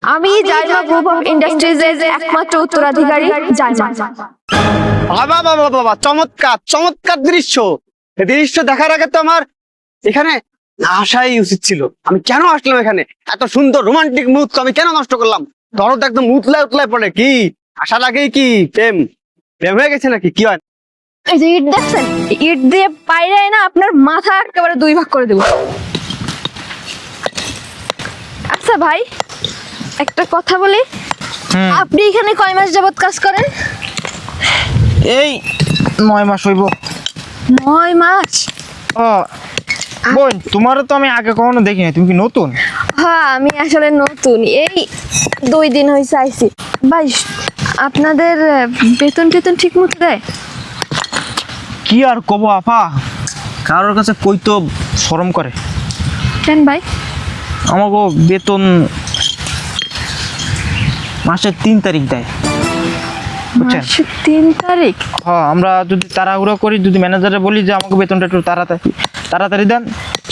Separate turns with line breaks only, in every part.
আমি Zaima group of ইন্ডাস্ট্রিজের একমাত্র উত্তরাধিকারী জাইমা।
বাবা বাবা বাবা, চমৎকার চমৎকার দৃশ্য। এই দৃশ্য দেখার আগে তো আমার এখানে আসাই উচিত ছিল। আমি কেন আসলাম এখানে? এত সুন্দর রোমান্টিক মুহূর্ত আমি কেন নষ্ট করলাম? দরদ একদম উতলায় উতলায় পড়ে। কি আসার আগেই কি প্রেম প্রেম হয়ে গেছে নাকি? কি হয়?
এই যে ইট দেখছেন, ইট দিয়ে পাইরে না আপনার মাথা একেবারে দুই ভাগ করে দেব। আচ্ছা ভাই, একটা কথা বলি, আপনি এখানে কয় মাস যাবত কাজ করেন?
এই 9 মাস হইব।
9 মাস?
ও বোন, তোমারও তো আমি আগে কখনো দেখি নাই, তুমি কি নতুন?
হ্যাঁ, আমি আসলে নতুন, এই 2 দিন হয়েছে আইছি। ভাই, আপনাদের বেতন টেতন ঠিক মতো দেয়?
কি আর কব আপা, কারোর কাছে কই তো শরম করে।
কেন ভাই?
আমাকে বেতন মাসের 3 তারিখ দেয়, বুঝছেন?
মাসের 3 তারিখ?
হ্যাঁ, আমরা যদি তাড়াহুড়ো করি, যদি ম্যানেজারে বলি যে আমাকে বেতনটা একটু তাড়াতাড়ি দেন,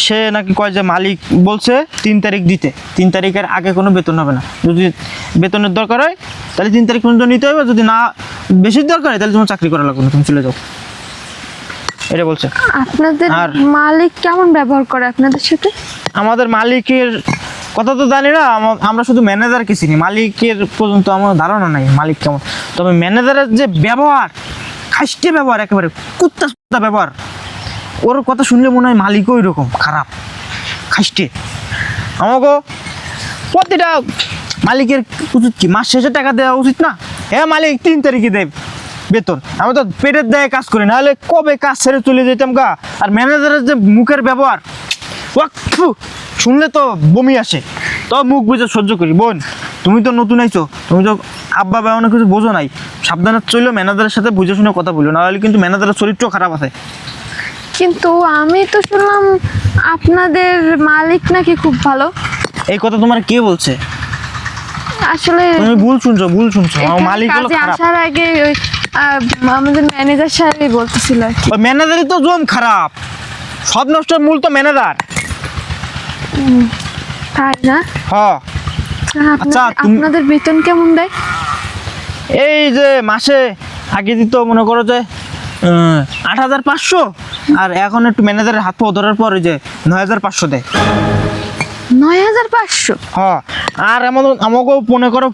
সে নাকি কয় যে মালিক বলছে 3 তারিখ দিতে, 3 তারিখের আগে কোনো বেতন হবে না। যদি বেতনের দরকার হয় তাহলে 3 তারিখ পর্যন্ত নিতে হবে, যদি না বেশি দরকার হয় তাহলে তোমার চাকরি করা লাগবে না, তুমি চলে যাও, এটা বলছে।
আপনাদের
আর
মালিক কেমন ব্যবহার করে আপনাদের সাথে?
আমাদের মালিকের কথা তো জানি না, আমরা শুধু ম্যানেজারকে চিনি, মালিকের পর্যন্ত আমার ধারণা নাই মালিক কেমন। তবে ম্যানেজারের যে ব্যবহার, খাইস্টে ব্যবহার, একেবারে কুত্তা ব্যবহার, ওর কথা শুনলে মনে হয় মালিকও ওই রকম খারাপ খাইস্টে। আমাকে প্রতিটা মালিকের উচিত কি মাস শেষে টাকা দেওয়া উচিত না? হ্যাঁ, মালিক 3 তারিখে দেয় বেতন, আমি তো পেটের দায়ে কাজ করি, নাহলে কবে কাজ ছেড়ে চলে যেতাম গা। আর ম্যানেজারের যে মুখের ব্যবহার, শুনলে তো বমি আসে, তো মুখ বুঝে সহ্য করি। বোন, তুমি তো নতুন আইছো, তুমি তো আব্বা বা অনেক কিছু বোঝো নাই, সাবধানে চললো, ম্যানেজারের সাথে বুঝে শুনে কথা বললো, নাহলে কিন্তু ম্যানেজারের চরিত্র খারাপ আছে।
কিন্তু আমি তো শুনলাম আপনাদের মালিক নাকি খুব ভালো।
এই কথা তোমার কে বলছে?
আসলে
তুমি ভুল শুনছো। আমার
এখানে
মালিক হলো
কাজে
খারাপ।
আসার আগে ওই আমাদের ম্যানেজার সাহেবই বলতেছিল আর কি।
ওই ম্যানেজারই তো জম খারাপ, সব নষ্টের মূল তো ম্যানেজার।
তাই না?
হ্যাঁ। আচ্ছা,
আপনাদের বেতন কেমন দেয়?
এই যে মাসে আগে দিত মনে করো যে 8,500, আর এখন একটু ম্যানেজারের হাত পা ধরার পর ওই যে 9,500 দেয়।
9,500?
হ্যাঁ, আর এমন আমাকেও মনে করো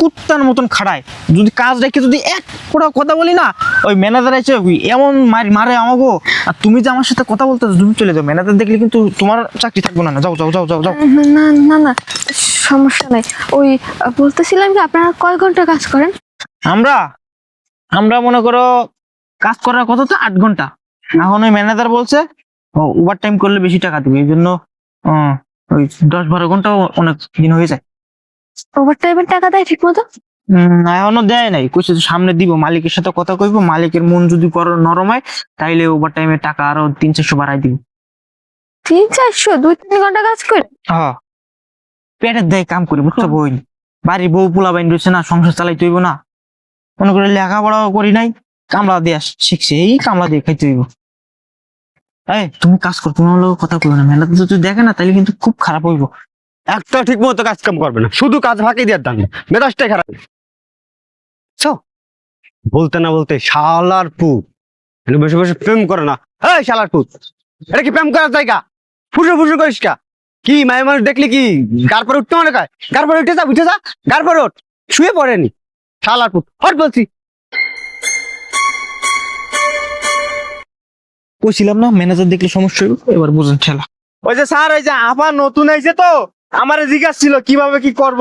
কুত্তার মতন খাড়ায়, যদি কাজ রেখে যদি এক ফোঁটা কথা বলি না, ওই ম্যানেজার এসে এমন মারে আমাকেও। আর তুমি যে আমার সাথে কথা বলতে তুমি চলে যাও, ম্যানেজার দেখলে কিন্তু তোমার চাকরি থাকবো না। যাও যাও যাও যাও যাও।
না না না, সমস্যা নাই। ওই বলতেছিলাম কি, আপনারা কয় ঘন্টা কাজ করেন?
আমরা মনে করো কাজ করার কথা তো 8 ঘন্টা, এখন ওই ম্যানেজার বলছে ওভার টাইম করলে বেশি টাকা দিবে, এই জন্য ওই 10-12 ঘন্টাও অনেক দিন হয়ে যায়।
ওভার টাইমের টাকা দেয় ঠিক মতো?
এখনো দেয় নাই, কইছে যে সামনে দিব, মালিকের সাথে কথা কইবো, মালিকের মন যদি নরম হয় তাইলে ওভার টাইমের টাকা আরো 300-400 বাড়াই দিব।
300-400? 2-3 ঘন্টা কাজ করে?
হ্যাঁ, পেটের দেয় কাম করে, বুঝছো বোন? বাড়ি বউ পোলা বাইন রয়েছে না, সংসার চালাইতে হইব না, মনে করে লেখাপড়াও করি নাই, কামলা দিয়ে শিখছে, এই কামলা দিয়ে খাইতে হইব। এই তুমি কাজ কর, তোমার লোক কথা কইও না, মেলা যদি দেখে না তাহলে কিন্তু খুব খারাপ হইব।
একটা ঠিক মতো কাজ কাম করবে না, শুধু কাজ ফাঁকি দেওয়ার দান, মেজাজটাই খারাপ। বলতে না বলতে শালার পুত বসে বসে প্রেম করে না। হ্যাঁ, শালার পুত, এটা কি প্রেম করার জায়গা? ফুসু ফুসু করিস কা? কি মায়ের মানুষ দেখলি কি গার পরে উঠতে মনে কয়? গার পরে উঠে যা গার পরে ওঠ, শুয়ে পড়েনি শালার পুত, হট বলছি।
কইছিলাম না ম্যানেজার দেখলে সমস্যা হইব, এবার বুঝেন ঠেলা। ওই যে স্যার, ওই যে আপা নতুন আইছে তো, আমারে জিজ্ঞাসা ছিল কিভাবে কি করব,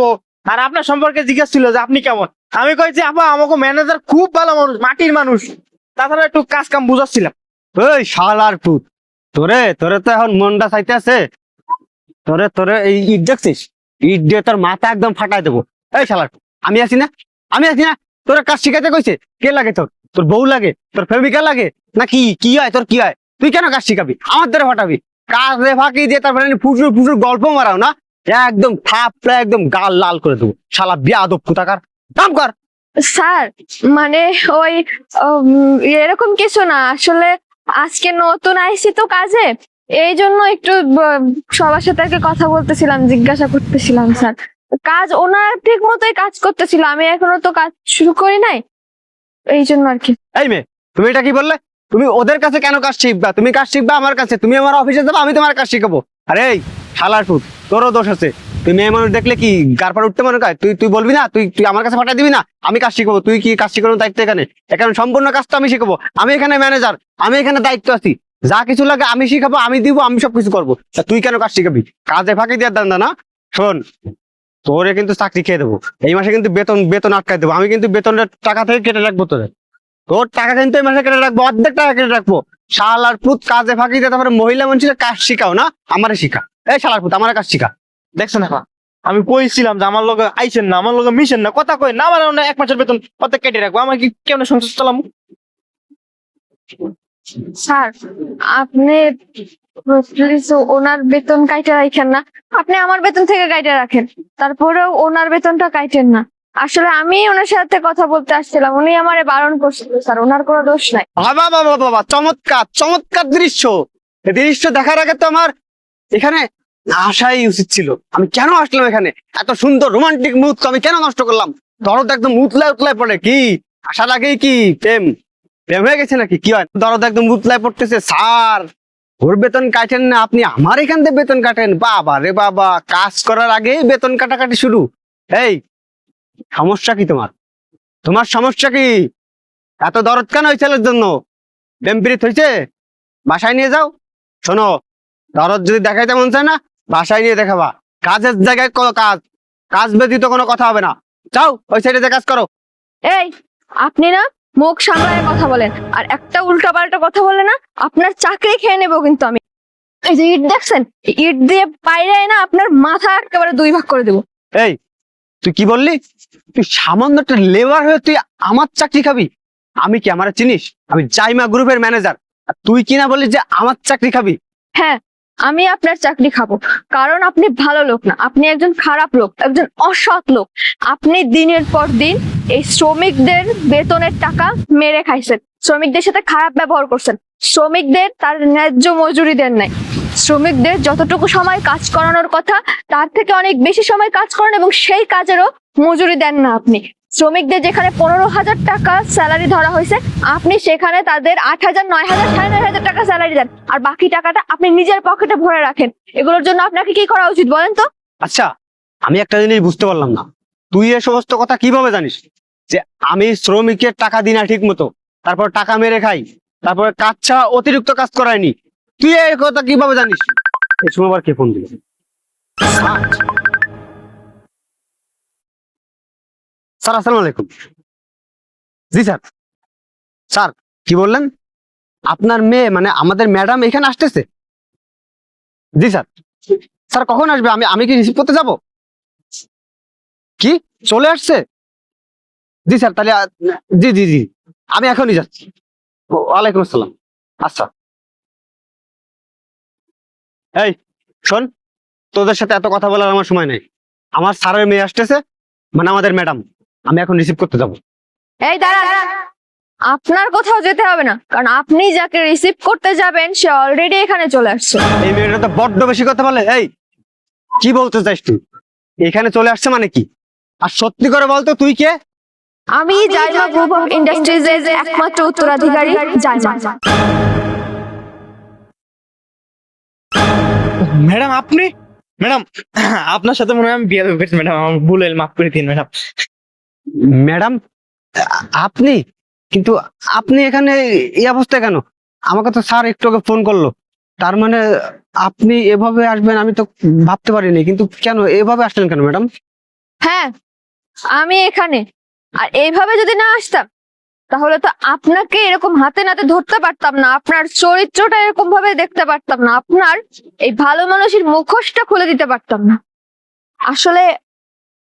আর আপনার সম্পর্কে জিজ্ঞাসা ছিল যে আপনি কেমন। আমি কই যে আপা আমাকে ম্যানেজার খুব ভালো মানুষ, মাটির মানুষ, তাছাড়া একটু কাজ কাম বুঝাচ্ছিলাম।
ওই শালার পুত, তোরে তোরে তো এখন মনটা চাইতে আছে, তোরে তোরে এই ইট দেখছিস, ইট দিয়ে তোর মাথা একদম ফাটাই দেবো। এই শালার পুত, আমি আছি না? তোরা কাজ শিখাইতে কইছে কে লাগে? তোর বউ লাগে? তোর প্রেমিকা লাগে? না কি হয় তোর? কি হয়? তুই কেন কাজ শিখাবি? আমার দ্বারা ফাটাবি কাজে ফাঁকি দিয়ে, তারপরে ফুসুর ফুসুর গল্প মারাও না, একদম থাপড়া একদম গাল লাল করে দেবো। শালা বেয়াদব কোথাকার, কাম কর।
স্যার, মানে ওই এরকম কিছু না, আসলে আজকে নতুন আইছি তো কাজে, এই জন্য একটু সবার সাথে আর কি কথা বলতেছিলাম, জিজ্ঞাসা করতেছিলাম স্যার। কাজ ওনার ঠিক মতোই কাজ করতেছিল, আমি এখনো তো কাজ শুরু করি নাই, এই জন্য আর কি।
এই মেয়ে, তুমি এটা কি বললে? তুমি ওদের কাছে কেন কাজ শিখবা? তুমি কাজ শিখবা আমার কাছে, তুমি আমার অফিসে যাবে, আমি তোমার কাজ শিখাবো। আরে এই শালার পুত, তোরও দোষ আছে। তুই মেয়ে মানুষ দেখলে কি গার পাড় উঠতে মনে কয়? তুই তুই বলবি না, তুই তুই আমার কাছে পাঠিয়ে দিবি না, আমি কাজ শিখাবো। তুই কি কাজ শিখানোর দায়িত্ব এখানে? এখানে সম্পূর্ণ কাজ তো আমি শিখাবো। আমি এখানে ম্যানেজার, আমি এখানে দায়িত্ব আছি। যা কিছু লাগে আমি শিখাবো, আমি দিব, আমি সবকিছু করবো। তা তুই কেন কাজ শিখাবি? কাজে ফাঁকি দেওয়ার দান্দা না? শোন, তোরে কিন্তু চাকরি খেয়ে দেবো। এই মাসে কিন্তু বেতন বেতন আটকায় দেবো। আমি কিন্তু বেতনের টাকা থেকে কেটে রাখবো তোরে। তোর টাকা কিন্তু এই মাসে কেটে রাখবো, অর্ধেক টাকা কেটে রাখবো। শালার পুত, কাজে ফাঁকি দিয়ে তারপরে মহিলা মানুষের কাজ শিখাও না, আমারে শিখা। এই শালার পুত, আমার কাজ শিখা।
দেখছো না আমি কইছিলাম যে আমার লগে আইছেন না, আমার লগে মিশেন না, কথা কই না, আমার এক মাসের বেতন অর্ধেক কেটে রাখবো। আমার কি কেমন সংসার চালাম?
স্যার, আপনি প্লিজ ওনার বেতন কাইটে রাখেন না, আপনি আমার বেতন থেকে কাইটে রাখেন, তারপরেও ওনার বেতনটা কাইটেন না। আসলে আমি ওনার সাথে কথা বলতে আসছিলাম, উনি আমারে বারণ করছিল স্যার, ওনার কোনো দোষ নাই।
বাবা বাবা বাবা, চমৎকার চমৎকার দৃশ্য। এই দৃশ্য দেখার আগে তো আমার এখানে আসাই উচিত ছিল। আমি কেন আসলাম এখানে? এত সুন্দর রোমান্টিক মুহূর্ত আমি কেন নষ্ট করলাম? দরদ একদম উতলায় উতলায় পড়ে। কি আসার আগেই কি প্রেম প্রেম হয়ে গেছে নাকি? কি হয়, দরদ একদম উতলায় পড়তেছে। স্যার, ওর বেতন কাটেন না, আপনি আমার এখান থেকে বেতন কাটেন? বাবা রে বাবা, কাজ করার আগে বেতন কাটাকাটি শুরু। এই, সমস্যা কি তোমার? তোমার সমস্যা কি? এত দরদ কেন ওই ছেলের জন্য? প্রেম প্রীত হয়েছে? বাসায় নিয়ে যাও। শোনো, দরদ যদি দেখাইতে মন চায় না, বাসায় নিয়ে দেখাবা। কাজের জায়গায় কোনো কাজ, কাজ ব্যতীত কোনো কথা হবে না। যাও ওই সাইডে কাজ করো।
এই, আপনি না মুখ সামলায় কথা বলেন, আর একটা উল্টাপাল্টা কথা বলে না আপনার চাকরি খেয়ে নেবো কিন্তু আমি। এই যে ইট দেখছেন, এই ইট দিয়ে বাইরে না আপনার মাথা একেবারে দুই ভাগ করে দেবো।
এই, তুই কি বললি? তুই সামান্য একটা লেবার হয়ে তুই আমার চাকরি খাবি? আমি কি, আমার চিনিস? আমি জাইমা গ্রুপের ম্যানেজার। আর তুই কিনা বললি যে আমার চাকরি খাবি?
হ্যাঁ, আমি আপনার চাকরি খাবো, কারণ আপনি ভালো লোক না, আপনি একজন খারাপ লোক, একজন অসৎ লোক। আপনি দিনের পর দিন এই শ্রমিকদের বেতনের টাকা মেরে খাইছেন, শ্রমিকদের সাথে খারাপ ব্যবহার করছেন, শ্রমিকদের তার ন্যায্য মজুরি দেন নাই, শ্রমিকদের যতটুকু সময় কাজ করানোর কথা তার থেকে অনেক বেশি সময় কাজ করেন, এবং সেই কাজেরও মজুরি দেন না আপনি। শ্রমিকদের যেখানে 15,000 টাকা স্যালারি ধরা হয়েছে, আপনি সেখানে তাদের 8,000, 9,000, 9,500 টাকা স্যালারি দেন, আর বাকি টাকাটা আপনি নিজের পকেটে ভরে রাখেন। এগুলোর জন্য আপনাকে কি করা উচিত বলেন তো?
আচ্ছা, আমি একটা জিনিস বুঝতে পারলাম না। তুই এ সমস্ত কথা কিভাবে জানিস যে আমি শ্রমিকের টাকা দিই না ঠিক মতো, তারপর টাকা মেরে খাই, তারপর কাজ ছাড়া অতিরিক্ত কাজ করায়নি? তুই এই কথা কিভাবে জানিস? এই সময় আবার কে ফোন দিল? স্যার, আসসালামু আলাইকুম। জি স্যার। স্যার, কি বললেন? আপনার মেয়ে মানে আমাদের ম্যাডাম এখানে আসতেছে? জি স্যার। স্যার, কখন আসবে? আমি আমি কি রিসিভ করতে যাব? কি, চলে আসছে? জি স্যার, তাহলে জি জি জি, আমি এখনই যাচ্ছি। ওয়ালাইকুম আসসালাম। আচ্ছা। এই শোন, তোদের সাথে এত কথা বলার আমার সময় নেই। আমার স্যারের মেয়ে আসতেছে, মানে আমাদের ম্যাডাম। আমি এখন রিসিভ করতে যাব।
এই দাঁড়ান, আপনার কোথাও যেতে হবে না, কারণ আপনি যাকে রিসিভ করতে যাবেন সে অলরেডি এখানে চলে আসছে।
এই মেয়েটা তো বড্ড বেশি কথা বলে। এই, কি বলতে চাইস তুই? এখানে চলে আসছে মানে কি? আর সত্যি করে বলতো, তুই কে?
আমি জাইমা গ্রুপ অফ ইন্ডাস্ট্রিজ এর একমাত্র উত্তরাধিকারী জাইমা।
ম্যাডাম আপনি? ম্যাডাম, আপনার সাথে মনে হয় আমি বিয়ে করেছি ম্যাডাম, আমার ভুল হয়ে মাফ করে দিন ম্যাডাম।
ম্যাডাম, আপনি? কিন্তু আপনি এখানে এই অবস্থায় কেন? আমাকে তো স্যার একটু আগে ফোন করলো। তার মানে আপনি এভাবে আসবেন আমি তো ভাবতে পারিনি। কিন্তু কেন এভাবে আসলেন কেন ম্যাডাম?
হ্যাঁ, আমি এখানে, আর এইভাবে যদি না আসতাম তাহলে তো আপনাকে এরকম হাতে নাতে ধরতে পারতাম না, আপনার চরিত্রটা এরকম ভাবে দেখতে পারতাম না, আপনার এই ভালো মানুষের মুখোশটা খুলে দিতে পারতাম না। আসলে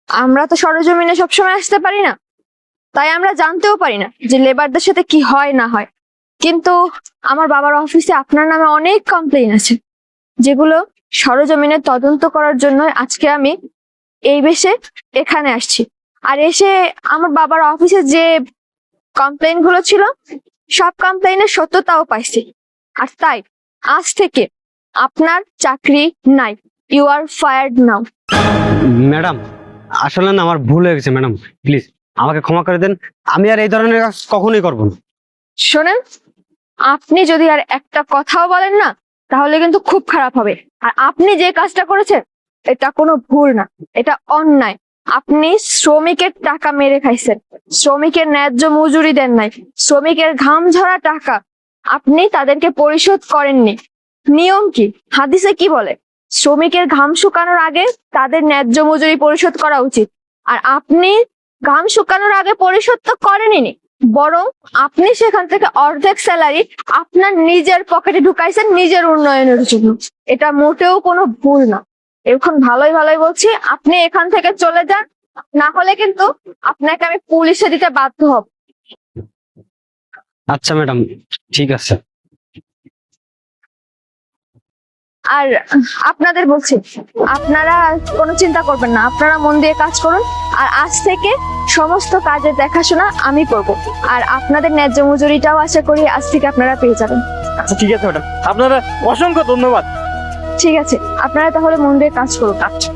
আমরা তো সরজমিনে সবসময় আসতে পারি না, তাই আমরা জানতেও পারি না যে লেবারদের সাথে কি হয় না হয়। কিন্তু আমার বাবার অফিসে আপনার নামে অনেক কমপ্লেইন আছে, যেগুলো সরজমিনে তদন্ত করার জন্য আজকে আমি এই বেশে এখানে আসছি। আর এসে আমার বাবার অফিসে যে কমপ্লেইন গুলো ছিল, সব কমপ্লেইনের সত্যতাও পাইছি। আর তাই আজ থেকে আপনার চাকরি নাই, you are fired now.
Madam, আসলে না আমার ভুল হয়ে গেছে ম্যাডাম, প্লিজ আমাকে ক্ষমা করে দেন। আমি আর এই ধরনের কাজ কখনোই করবো না।
শোনেন, আপনি যদি আর একটা কথাও বলেন না, তাহলে কিন্তু খুব খারাপ হবে। আর আপনি যে কাজটা করেছেন এটা কোনো ভুল না, এটা অন্যায়। আপনি শ্রমিকের টাকা মেরে খাইছেন, শ্রমিকের ন্যায্য মজুরি দেন নাই, শ্রমিকের ঘাম ঝরা টাকা আপনি তাদেরকে পরিশোধ করেননি। নিয়ম কি, হাদিসে কি বলে? শ্রমিকের ঘাম শুকানোর আগে তাদের ন্যায্য মজুরি পরিশোধ করা উচিত। আর আপনি ঘাম শুকানোর আগে পরিশোধ তো করেননি, বরং আপনি সেখান থেকে অর্ধেক স্যালারি আপনার নিজের পকেটে ঢুকাইছেন নিজের উন্নয়নের জন্য। এটা মোটেও কোনো ভুল না। এখন ভালোই ভালোই বলছি, আপনি এখান থেকে চলে যান, না হলে কিন্তু আপনাকে আমি পুলিশে দিতে বাধ্য হব।
আচ্ছা ম্যাডাম, ঠিক আছে।
আর আপনাদের বলছি, আপনারা কোনো চিন্তা করবেন না, আপনারা মন দিয়ে কাজ করুন। আর আজ থেকে সমস্ত কাজের দেখাশোনা আমি করব। আর আপনাদের ন্যায্য মজুরিটাও আশা করি আজ থেকে আপনারা পেয়ে যাবেন।
আচ্ছা ঠিক আছে ম্যাডাম, আপনারা অসংখ্য ধন্যবাদ।
ঠিক আছে, আপনারা তাহলে মন দিয়ে কাজ করুন।
আচ্ছা।